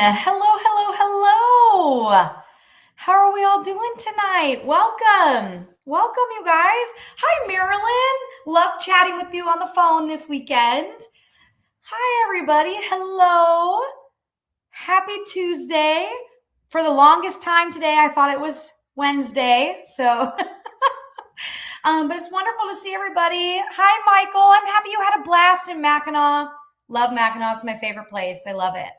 Hello, hello, hello. How are we all doing tonight? Welcome. Welcome, you guys. Hi, Marilyn. Love chatting with you on the phone this weekend. Hi, everybody. Hello. Happy Tuesday. For the longest time today, I thought it was Wednesday. But it's wonderful to see everybody. Hi, Michael. I'm happy you had a blast in Mackinac. Love Mackinac. It's my favorite place. I love it.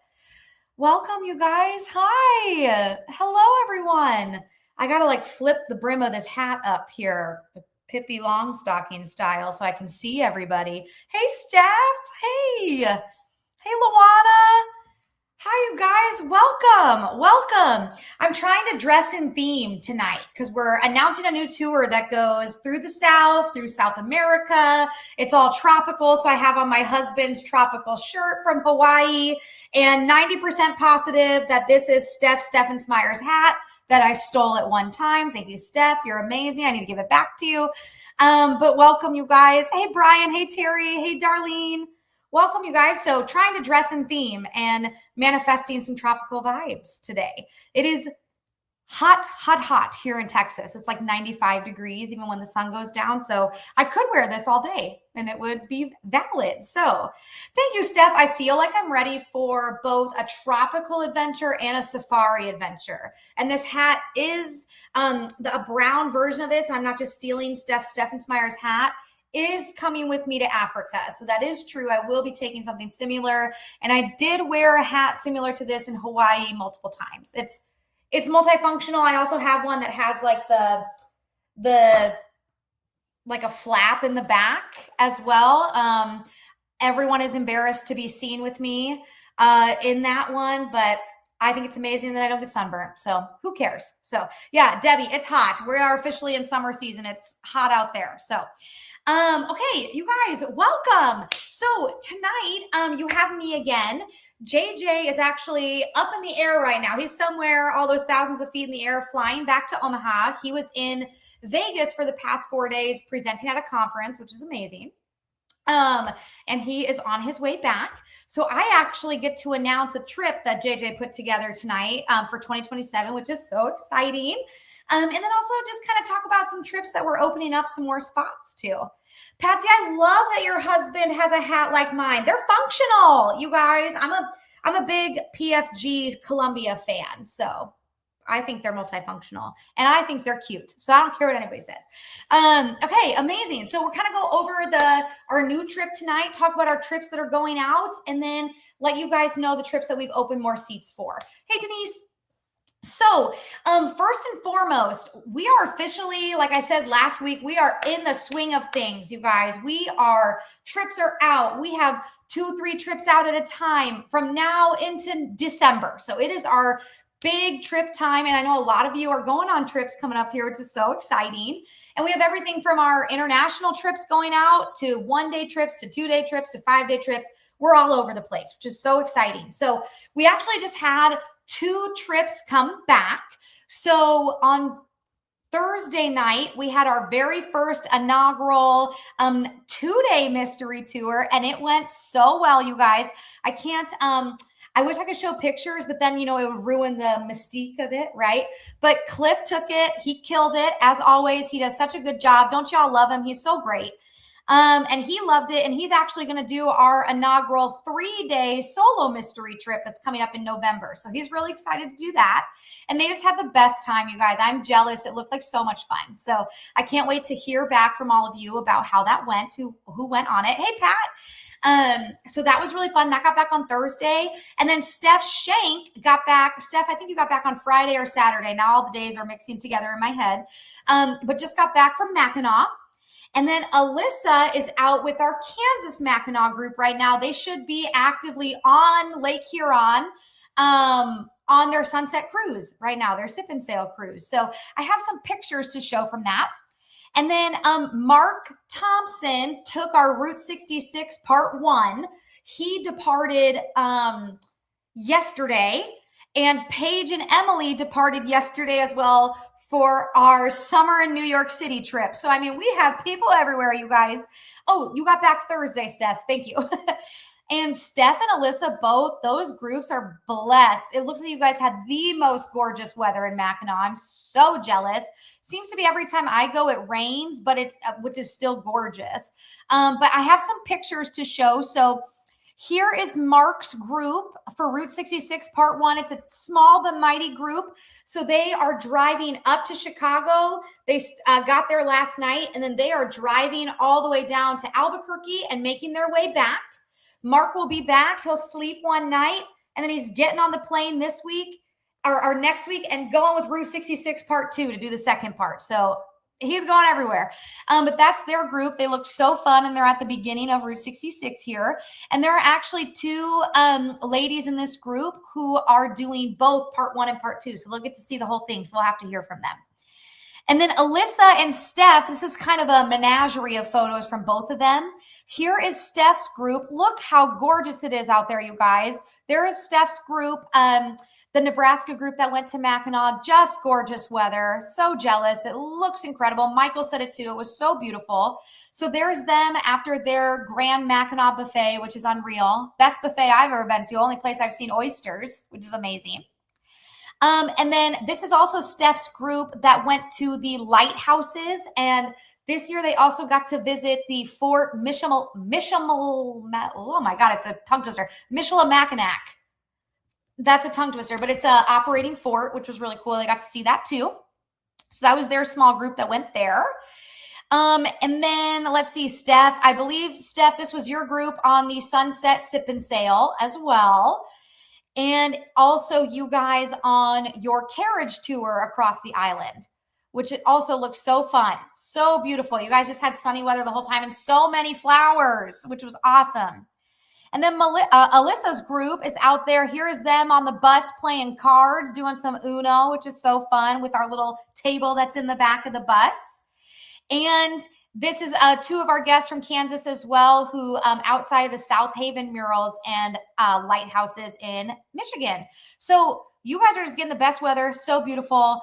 Welcome, you guys. Hi. Hello, everyone. I got to flip the brim of this hat up here, Pippi Longstocking style, so I can see everybody. Hey, Steph. Hey. Hey, Luana. Hi, you guys. Welcome. Welcome. I'm trying to dress in theme tonight because we're announcing a new tour that goes through the South, through South America. It's all tropical. So I have on my husband's tropical shirt from Hawaii and 90% positive that this is Stephen Smyer's hat that I stole at one time. Thank you, Steph. You're amazing. I need to give it back to you. But welcome, you guys. Hey, Brian. Hey, Terry. Hey, Darlene. Welcome, you guys. So trying to dress in theme and manifesting some tropical vibes today. It is hot, hot, hot here in Texas. It's like 95 degrees even when the sun goes down. So I could wear this all day and it would be valid. So thank you, Steph. I feel like I'm ready for both a tropical adventure and a safari adventure. And this hat is a brown version of it. So I'm not just stealing Stephen Smyer's hat. Is coming with me to Africa. So that is true. I will be taking something similar. And I did wear a hat similar to this in Hawaii multiple times. It's multifunctional. I also have one that has like a flap in the back as well. Everyone is embarrassed to be seen with me in that one, but I think it's amazing that I don't get sunburned. So who cares? So yeah, Debbie, it's hot. We are officially in summer season. It's hot out there. So okay, you guys, welcome. So tonight, you have me again. JJ is actually up in the air right now. He's somewhere, all those thousands of feet in the air, flying back to Omaha. He was in Vegas for the past 4 days presenting at a conference, which is amazing. And he is on his way back. So I actually get to announce a trip that JJ put together tonight for 2027, which is so exciting. And then also just kind of talk about some trips that we're opening up some more spots to. Patsy, I love that your husband has a hat like mine. They're functional, you guys. I'm a big PFG Columbia fan, so I think they're multifunctional and I think they're cute. So I don't care what anybody says. Okay, amazing. So we're kind of go over our new trip tonight, talk about our trips that are going out, and then let you guys know the trips that we've opened more seats for. Hey, Denise. So first and foremost, we are officially, like I said last week, we are in the swing of things, you guys. Trips are out. We have 2-3 trips out at a time from now into December. So it is our big trip time. And I know a lot of you are going on trips coming up here, which is so exciting. And we have everything from our international trips going out to 1-day trips to 2-day trips to 5-day trips. We're all over the place, which is so exciting. So we actually just had 2 trips come back. So on Thursday night, we had our very first inaugural 2-day mystery tour, and it went so well, you guys. I wish I could show pictures, but then, it would ruin the mystique of it, right? But Cliff took it. He killed it. As always, he does such a good job. Don't y'all love him? He's so great. And he loved it. And he's actually going to do our inaugural 3-day solo mystery trip that's coming up in November. So he's really excited to do that. And they just had the best time, you guys. I'm jealous. It looked like so much fun. So I can't wait to hear back from all of you about how that went, who went on it. Hey, Pat. So that was really fun. That got back on Thursday. And then Steph Shank got back. Steph, I think you got back on Friday or Saturday. Now all the days are mixing together in my head. But just got back from Mackinac. And then Alyssa is out with our Kansas Mackinac group right now. They should be actively on Lake Huron on their sunset cruise right now, their sip and sail cruise. So I have some pictures to show from that. And then Mark Thompson took our Route 66 Part 1. He departed yesterday. And Paige and Emily departed yesterday as well for our summer in New York City trip. So, we have people everywhere, you guys. Oh, you got back Thursday, Steph. Thank you. And Steph and Alyssa, both those groups are blessed. It looks like you guys had the most gorgeous weather in Mackinac. I'm so jealous. Seems to be every time I go, it rains, but it's which is still gorgeous. But I have some pictures to show. So here is Mark's group for Route 66 Part 1. It's a small but mighty group. So they are driving up to Chicago. They got there last night, and then they are driving all the way down to Albuquerque and making their way back. Mark will be back. He'll sleep one night, and then he's getting on the plane this week or next week and going with Route 66 Part 2 to do the second part. So he's going everywhere. But that's their group. They look so fun, and they're at the beginning of Route 66 here. And there are actually two ladies in this group who are doing both Part 1 and Part 2. So they'll get to see the whole thing. So we'll have to hear from them. And then Alyssa and Steph, this is kind of a menagerie of photos from both of them. Here is Steph's group. Look how gorgeous it is out there, you guys. There is Steph's group, the Nebraska group that went to Mackinac. Just gorgeous weather. So jealous. It looks incredible. Michael said it too. It was so beautiful. So there's them after their Grand Mackinac buffet, which is unreal. Best buffet I've ever been to. Only place I've seen oysters, which is amazing. And then this is also Steph's group that went to the lighthouses. And this year they also got to visit the Fort oh my God, it's a tongue twister. Michilimackinac. That's a tongue twister, but it's a operating fort, which was really cool. They got to see that too. So that was their small group that went there. And then let's see, Steph, I believe, Steph, this was your group on the Sunset Sip and Sail as well. And also you guys on your carriage tour across the island, which it also looks so fun. So beautiful. You guys just had sunny weather the whole time and so many flowers, which was awesome. And then Alyssa's group is out there. Here is them on the bus playing cards, doing some Uno, which is so fun with our little table that's in the back of the bus. And this is two of our guests from Kansas as well, who outside of the South Haven murals and lighthouses in Michigan. So you guys are just getting the best weather. So beautiful.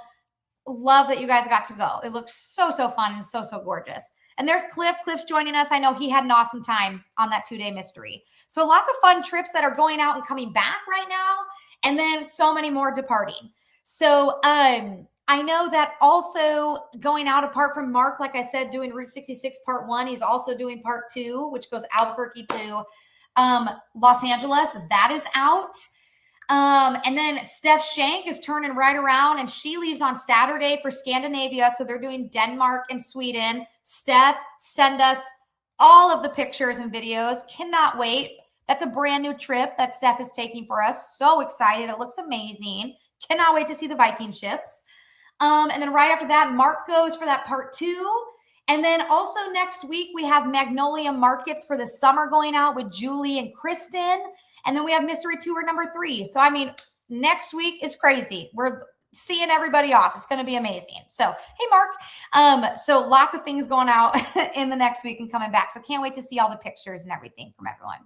Love that you guys got to go. It looks so, so fun and so, so gorgeous. And there's Cliff. Cliff's joining us. I know he had an awesome time on that 2-day mystery. So lots of fun trips that are going out and coming back right now. And then so many more departing. So I know that also going out, apart from Mark, like I said, doing Route 66 Part 1, he's also doing Part 2, which goes Albuquerque to Los Angeles. That is out. And then Steph Shank is turning right around, and she leaves on Saturday for Scandinavia. So they're doing Denmark and Sweden. Steph, send us all of the pictures and videos. Cannot wait. That's a brand new trip that Steph is taking for us. So excited. It looks amazing. Cannot wait to see the Viking ships. And then right after that, Mark goes for that Part 2. And then also next week, we have Magnolia Markets for the summer going out with Julie and Kristen. And then we have Mystery Tour number 3. So, I mean, next week is crazy. We're seeing everybody off. It's going to be amazing. So, hey, Mark. So lots of things going out in the next week and coming back. So can't wait to see all the pictures and everything from everyone.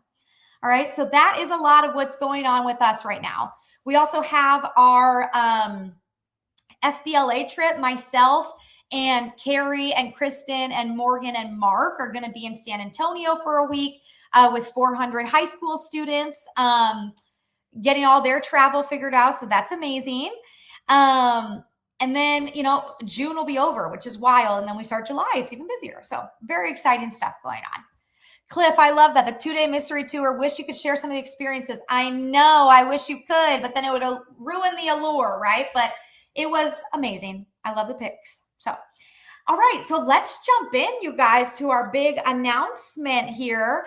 All right. So that is a lot of what's going on with us right now. We also have our FBLA trip. Myself and Carrie and Kristen and Morgan and Mark are going to be in San Antonio for a week with 400 high school students, getting all their travel figured out. So that's amazing. And then, you know, June will be over, which is wild. And then we start July. It's even busier. So very exciting stuff going on. Cliff, I love that. The 2-day mystery tour. Wish you could share some of the experiences. I know. I wish you could, but then it would ruin the allure, right? But it was amazing. I love the pics. So, all right. So let's jump in, you guys, to our big announcement here.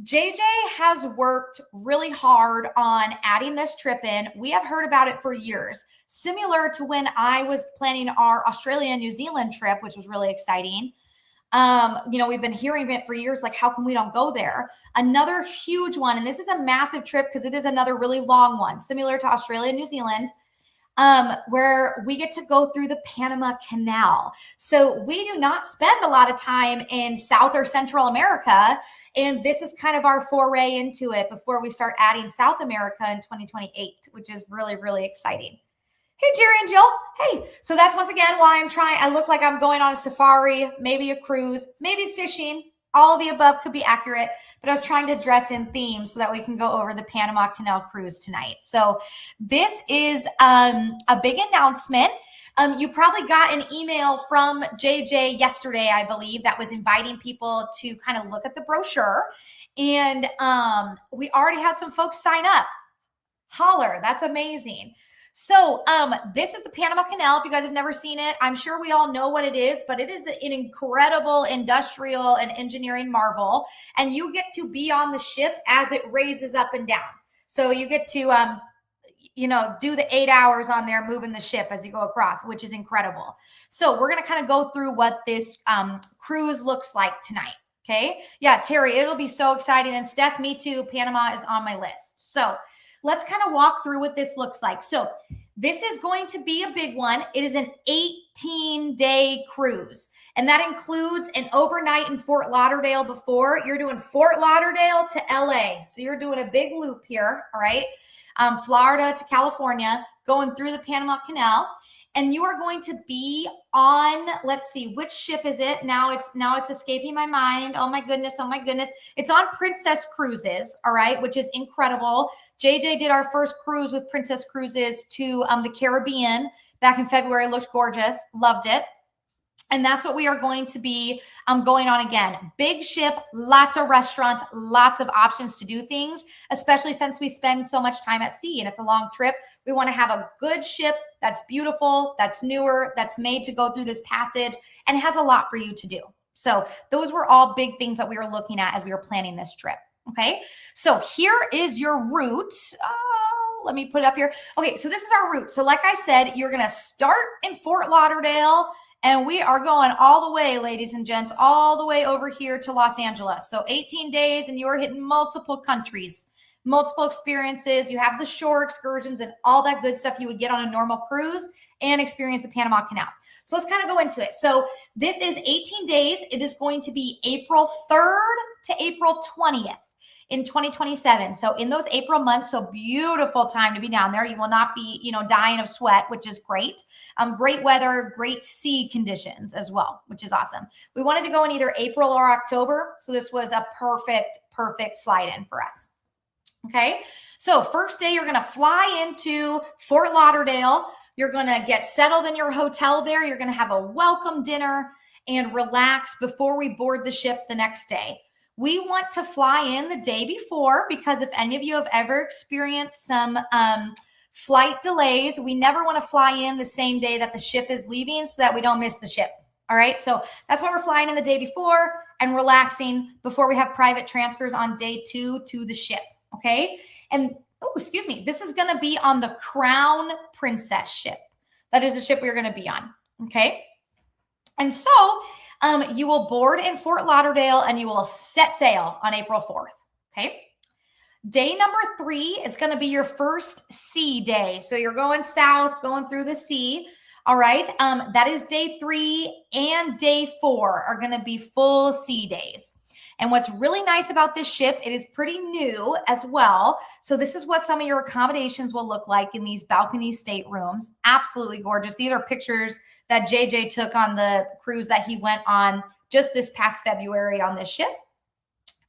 JJ has worked really hard on adding this trip in. We have heard about it for years, similar to when I was planning our Australia and New Zealand trip, which was really exciting. You know, we've been hearing it for years, like, how come we don't go there? Another huge one, and this is a massive trip because it is another really long one, similar to Australia and New Zealand, where we get to go through the Panama Canal. So we do not spend a lot of time in South or Central America. And this is kind of our foray into it before we start adding South America in 2028, which is really, really exciting. Hey, Jerry and Jill. Hey, so that's once again why I look like I'm going on a safari, maybe a cruise, maybe fishing. all of the above could be accurate, but I was trying to dress in themes so that we can go over the Panama Canal cruise tonight. So this is a big announcement. You probably got an email from JJ yesterday, I believe, that was inviting people to kind of look at the brochure. And we already had some folks sign up. Holler, that's amazing. So this is the Panama Canal. If you guys have never seen it, I'm sure we all know what it is, but it is an incredible industrial and engineering marvel. And you get to be on the ship as it raises up and down. So you get to, do the 8 hours on there moving the ship as you go across, which is incredible. So we're going to kind of go through what this cruise looks like tonight. Okay. Yeah, Terry, it'll be so exciting. And Steph, me too. Panama is on my list. So let's kind of walk through what this looks like. So this is going to be a big one. It is an 18-day cruise, and that includes an overnight in Fort Lauderdale before. You're doing Fort Lauderdale to LA. So you're doing a big loop here, all right? Florida to California, going through the Panama Canal. And you are going to be on, let's see, which ship is it? Now it's escaping my mind. Oh my goodness. It's on Princess Cruises, all right, which is incredible. JJ did our first cruise with Princess Cruises to the Caribbean back in February. It looked gorgeous. Loved it. And that's what we are going to be going on again. Big ship, lots of restaurants, lots of options to do things, especially since we spend so much time at sea and it's a long trip. We want to have a good ship that's beautiful, that's newer, that's made to go through this passage and has a lot for you to do. So those were all big things that we were looking at as we were planning this trip. Okay, so here is your route. Let me put it up here. Okay, so this is our route. So like I said, you're going to start in Fort Lauderdale, and we are going all the way, ladies and gents, all the way over here to Los Angeles. So 18 days, and you are hitting multiple countries, multiple experiences. You have the shore excursions and all that good stuff you would get on a normal cruise and experience the Panama Canal. So let's kind of go into it. So this is 18 days. It is going to be April 3rd to April 20th. In 2027. So in those April months, so beautiful time to be down there. You will not be, dying of sweat, which is great. Great weather, great sea conditions as well, which is awesome. We wanted to go in either April or October. So this was a perfect slide in for us. Okay. So first day, you're going to fly into Fort Lauderdale. You're going to get settled in your hotel there. You're going to have a welcome dinner and relax before we board the ship the next day. We want to fly in the day before because if any of you have ever experienced some flight delays, we never want to fly in the same day that the ship is leaving so that we don't miss the ship. All right. So that's why we're flying in the day before and relaxing before we have private transfers on day 2 to the ship. Okay. And this is going to be on the Crown Princess ship. That is the ship we're going to be on. Okay. And so you will board in Fort Lauderdale and you will set sail on April 4th. Okay. Day number 3 is going to be your first sea day. So you're going south, going through the sea. All right. That is day 3 and day 4 are going to be full sea days. And what's really nice about this ship, it is pretty new as well. So this is what some of your accommodations will look like in these balcony staterooms. Absolutely gorgeous. These are pictures that JJ took on the cruise that he went on just this past February on this ship.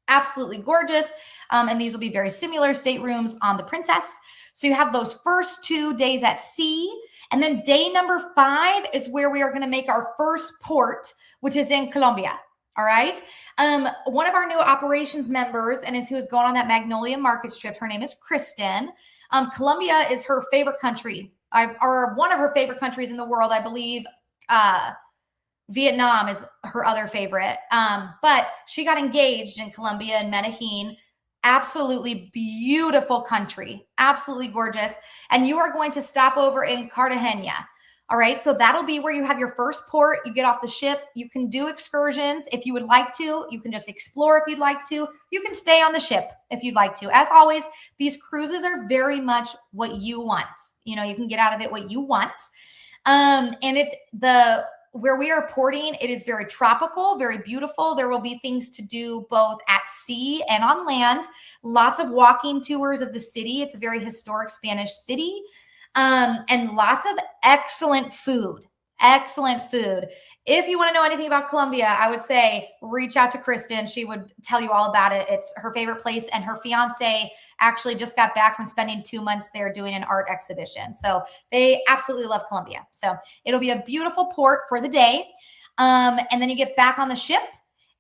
Absolutely gorgeous. And these will be very similar staterooms on the Princess. So you have those first 2 days at sea. And then day number 5 is where we are going to make our first port, which is in Colombia. All right. One of our new operations members and who is going on that Magnolia Markets trip. Her name is Kristen. Colombia is her favorite country, or one of her favorite countries in the world. I believe Vietnam is her other favorite. But she got engaged in Colombia in Medellin. Absolutely beautiful country. Absolutely gorgeous. And you are going to stop over in Cartagena. All right, so that'll be where you have your first port. You get off the ship. You can do excursions if you would like to. You can just explore if you'd like to. You can stay on the ship if you'd like to. As always, these cruises are very much what you want. You can get out of it what you want. And it's where we are porting, it is very tropical, very beautiful. There will be things to do both at sea and on land. Lots of walking tours of the city. It's a very historic Spanish city. And lots of excellent food. Excellent food. If you want to know anything about Colombia, I would say reach out to Kristen. She would tell you all about it. It's her favorite place, and her fiance actually just got back from spending 2 months there doing an art exhibition. So they absolutely love Colombia. So it'll be a beautiful port for the day. And then you get back on the ship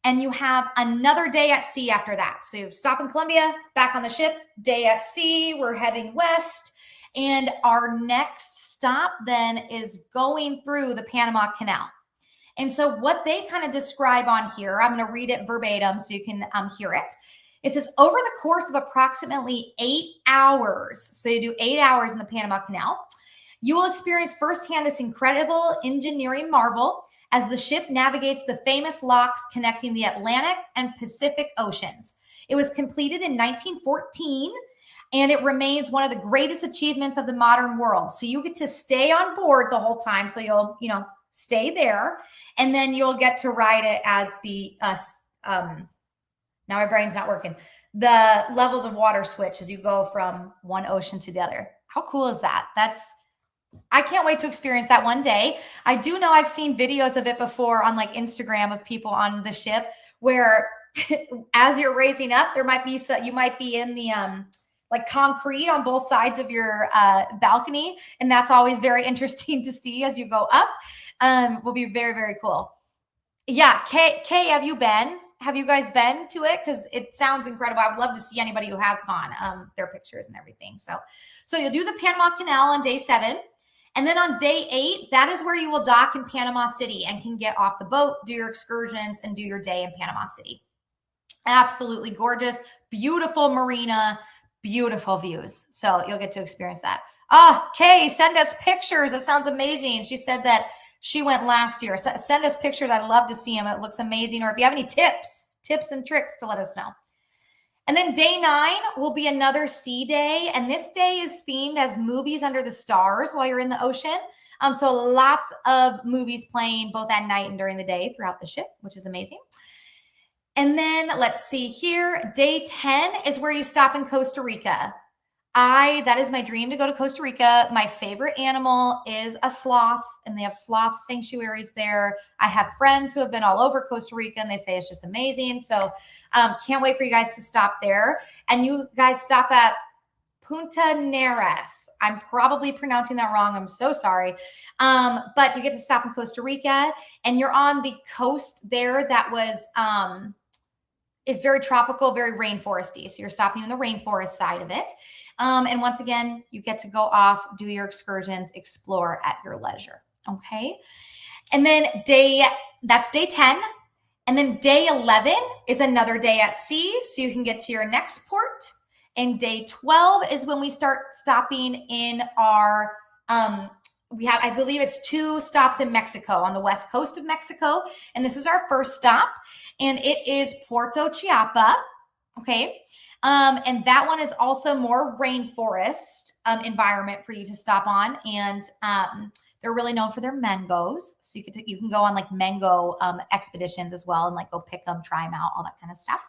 and you have another day at sea after that. So you stop in Colombia, back on the ship, day at sea. We're heading west. And our next stop then is going through the Panama Canal. And so what they kind of describe on here, I'm going to read it verbatim so you can hear it. It says, over the course of approximately 8 hours, so you do 8 hours in the Panama Canal, you will experience firsthand this incredible engineering marvel as the ship navigates the famous locks connecting the Atlantic and Pacific Oceans. It was completed in 1914. And it remains one of the greatest achievements of the modern world. So you get to stay on board the whole time. So you'll, stay there. And then you'll get to ride it as the, now my brain's not working, the levels of water switch as you go from one ocean to the other. How cool is that? I can't wait to experience that one day. I do know I've seen videos of it before on like Instagram of people on the ship where as you're raising up, there might be, you might be in the, like concrete on both sides of your balcony. And that's always very interesting to see as you go up. Will be very, very cool. Yeah. Kay, have you been? Have you guys been to it? Because it sounds incredible. I would love to see anybody who has gone, their pictures and everything. So you'll do the Panama Canal on day 7. And then on day 8, that is where you will dock in Panama City and can get off the boat, do your excursions, and do your day in Panama City. Absolutely gorgeous, beautiful marina, beautiful views. So you'll get to experience that. Kay, send us pictures. It sounds amazing. She said that she went last year. So send us pictures. I'd love to see them. It looks amazing. Or if you have any tips and tricks to let us know. And then day 9 will be another sea day. And this day is themed as movies under the stars while you're in the ocean. So lots of movies playing both at night and during the day throughout the ship, which is amazing. And then let's see here. Day 10 is where you stop in Costa Rica. That is my dream to go to Costa Rica. My favorite animal is a sloth, and they have sloth sanctuaries there. I have friends who have been all over Costa Rica, and they say it's just amazing. So can't wait for you guys to stop there. And you guys stop at Punta Neras. I'm probably pronouncing that wrong. I'm so sorry. But you get to stop in Costa Rica, and you're on the coast there that was is very tropical, very rainforesty. So you're stopping in the rainforest side of it. And once again, you get to go off, do your excursions, explore at your leisure. Okay. And then that's day 10. And then day 11 is another day at sea. So you can get to your next port. And day 12 is when we start stopping in our, I believe it's 2 stops in Mexico, on the west coast of Mexico. And this is our first stop. And it is Puerto Chiapa. Okay. And that one is also more rainforest environment for you to stop on. And they're really known for their mangoes. So you can go on like mango expeditions as well and like go pick them, try them out, all that kind of stuff.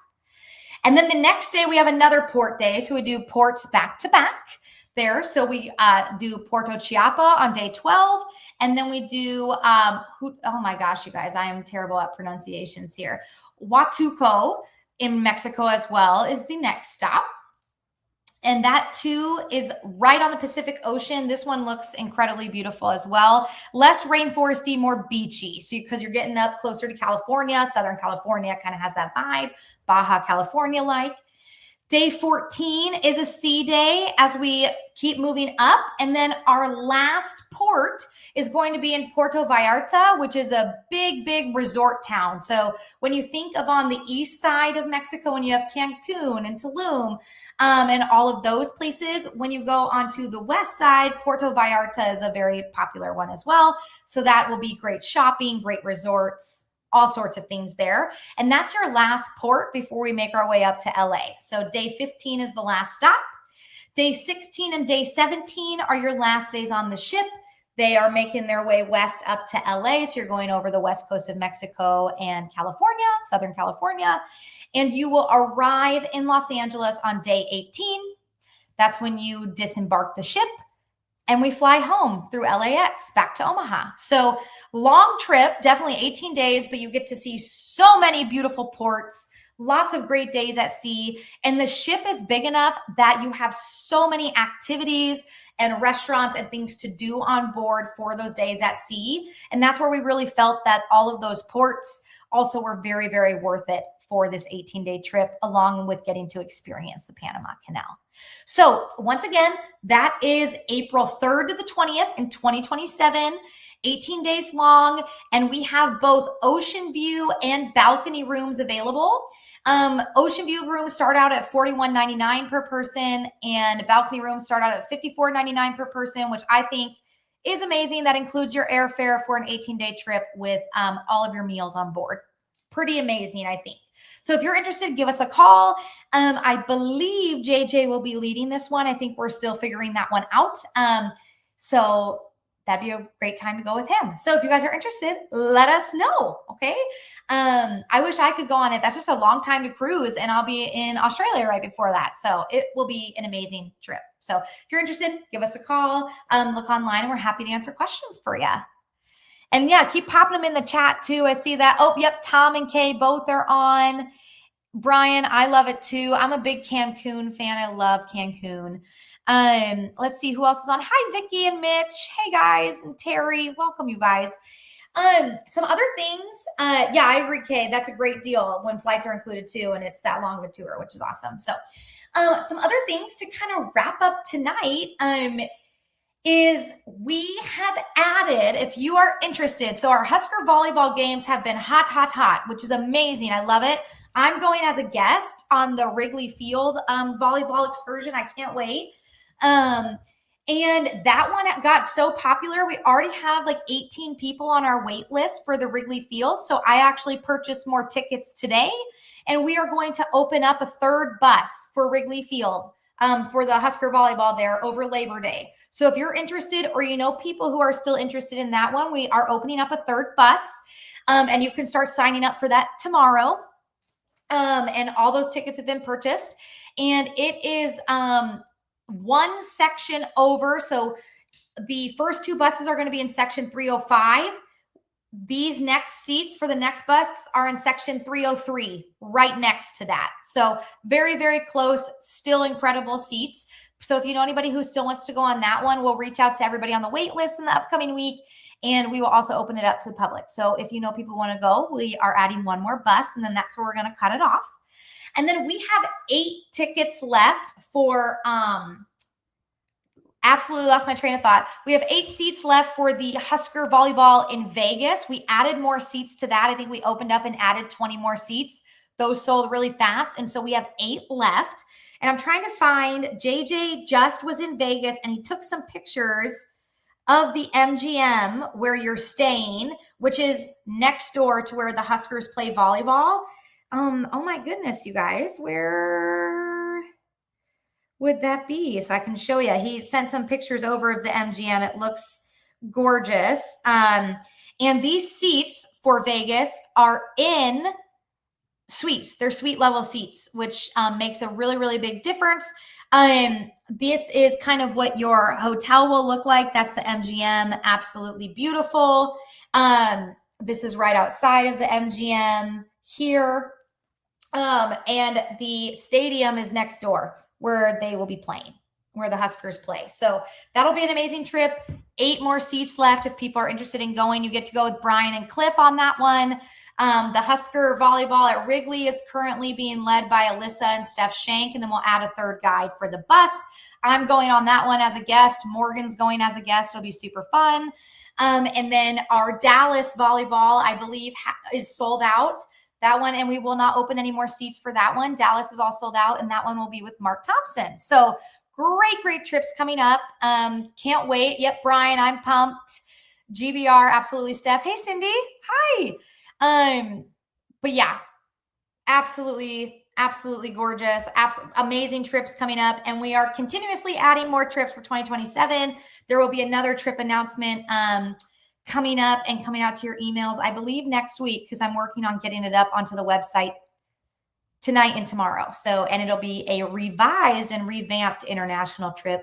And then the next day we have another port day. So we do ports back to back there. So we do Puerto Chiapa on day 12. And then we do, oh my gosh, you guys, I am terrible at pronunciations here. Huatuco in Mexico as well is the next stop. And that too is right on the Pacific Ocean. This one looks incredibly beautiful as well. Less rainforesty, more beachy. So because you're getting up closer to California, Southern California kind of has that vibe, Baja California like. Day 14 is a sea day as we keep moving up. And then our last port is going to be in Puerto Vallarta, which is a big, big resort town. So when you think of on the east side of Mexico, when you have Cancun and Tulum and all of those places, when you go onto the west side, Puerto Vallarta is a very popular one as well. So that will be great shopping, great resorts, all sorts of things there. And that's your last port before we make our way up to LA. So day 15 is the last stop. Day 16 and day 17 are your last days on the ship. They are making their way west up to LA. So you're going over the west coast of Mexico and California, Southern California. And you will arrive in Los Angeles on day 18. That's when you disembark the ship. and we fly home through LAX back to Omaha. So long trip, definitely 18 days, but you get to see so many beautiful ports, lots of great days at sea. And the ship is big enough that you have so many activities and restaurants and things to do on board for those days at sea. And that's where we really felt that all of those ports also were very, very worth it for this 18-day trip, along with getting to experience the Panama Canal. So once again, that is April 3rd to the 20th in 2027, 18 days long. And we have both ocean view and balcony rooms available. Ocean view rooms start out at $41.99 per person, and balcony rooms start out at $54.99 per person, which I think is amazing. That includes your airfare for an 18-day trip with all of your meals on board. Pretty amazing, I think. So if you're interested, give us a call. I believe JJ will be leading this one. I think we're still figuring that one out. So that'd be a great time to go with him. So if you guys are interested, let us know. Okay. I wish I could go on it. That's just a long time to cruise, and I'll be in Australia right before that. So it will be an amazing trip. So if you're interested, give us a call, look online, and we're happy to answer questions for you. And yeah, keep popping them in the chat too. I see that. Oh, yep. Tom and Kay both are on. Brian, I love it too. I'm a big Cancun fan. I love Cancun. Let's see who else is on. Hi, Vicky and Mitch. Hey guys, and Terry. Welcome, you guys. Some other things. Yeah, I agree, Kay. That's a great deal when flights are included too, and it's that long of a tour, which is awesome. So, some other things to kind of wrap up tonight. Is we have added, if you are interested, so our Husker volleyball games have been hot, which is amazing. I love it. I'm going as a guest on the Wrigley Field volleyball excursion. I can't wait. And that one got so popular. We already have like 18 people on our wait list for the Wrigley Field. So I actually purchased more tickets today, and we are going to open up a third bus for Wrigley Field. For the Husker volleyball there over Labor Day. So if you're interested, or you know people who are still interested in that one, we are opening up a third bus, and you can start signing up for that tomorrow. And all those tickets have been purchased, and it is one section over. So the first two buses are going to be in section 305. These next seats for the next bus are in section 303, right next to that. So very, very close, still incredible seats. So if you know anybody who still wants to go on that one, we'll reach out to everybody on the wait list in the upcoming week, and we will also open it up to the public. So if you know people want to go, we are adding one more bus, and then that's where we're going to cut it off. And then we have 8 tickets left for, absolutely lost my train of thought. We have 8 seats left for the Husker volleyball in Vegas. We added more seats to that. I think we opened up and added 20 more seats. Those sold really fast. And so we have 8 left. And I'm trying to find, JJ just was in Vegas, and he took some pictures of the MGM where you're staying, which is next door to where the Huskers play volleyball. Oh my goodness, you guys, where would that be? So I can show you. He sent some pictures over of the MGM. It looks gorgeous. And these seats for Vegas are in suites. They're suite level seats, which makes a really, really big difference. This is kind of what your hotel will look like. That's the MGM. Absolutely beautiful. This is right outside of the MGM here. And the stadium is next door, where they will be playing, where the Huskers play. So that'll be an amazing trip. 8 more seats left. If people are interested in going, you get to go with Brian and Cliff on that one. The Husker volleyball at Wrigley is currently being led by Alyssa and Steph Shank, and then we'll add a third guide for the bus. I'm going on that one as a guest. Morgan's going as a guest. It'll be super fun. And then our Dallas volleyball, I believe, is sold out. That one, and we will not open any more seats for that one. Dallas is all sold out, and that one will be with Mark Thompson. So great trips coming up. Can't wait. Yep, Brian, I'm pumped. GBR, absolutely, Steph. Hey, Cindy. Hi. But yeah, absolutely gorgeous. Amazing trips coming up, and we are continuously adding more trips for 2027. There will be another trip announcement coming up and coming out to your emails, I believe next week, because I'm working on getting it up onto the website tonight and tomorrow. So, and it'll be a revised and revamped international trip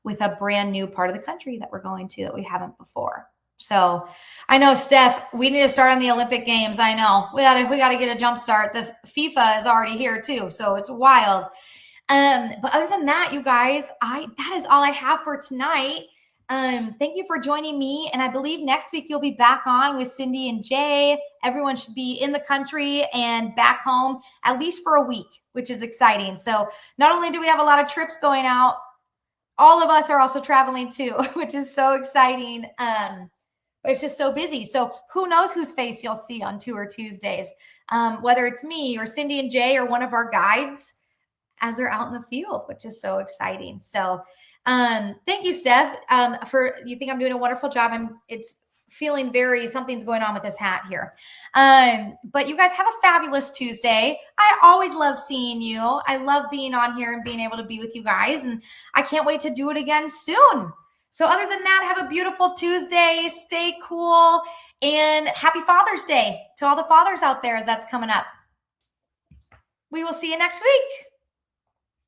with a brand new part of the country that we're going to that we haven't before. So I know, Steph, we need to start on the Olympic Games. I know we got to get a jump start. The FIFA is already here too, so it's wild. But other than that, you guys, that is all I have for tonight. Thank you for joining me. And I believe next week you'll be back on with Cindy and Jay. Everyone should be in the country and back home at least for a week, which is exciting. So not only do we have a lot of trips going out, all of us are also traveling too, which is so exciting. It's just so busy. So who knows whose face you'll see on Tour Tuesdays, whether it's me or Cindy and Jay or one of our guides as they're out in the field, which is so exciting. So thank you, Steph, you think I'm doing a wonderful job. It's feeling something's going on with this hat here. But you guys have a fabulous Tuesday. I always love seeing you. I love being on here and being able to be with you guys. And I can't wait to do it again soon. So other than that, have a beautiful Tuesday. Stay cool. And happy Father's Day to all the fathers out there as that's coming up. We will see you next week.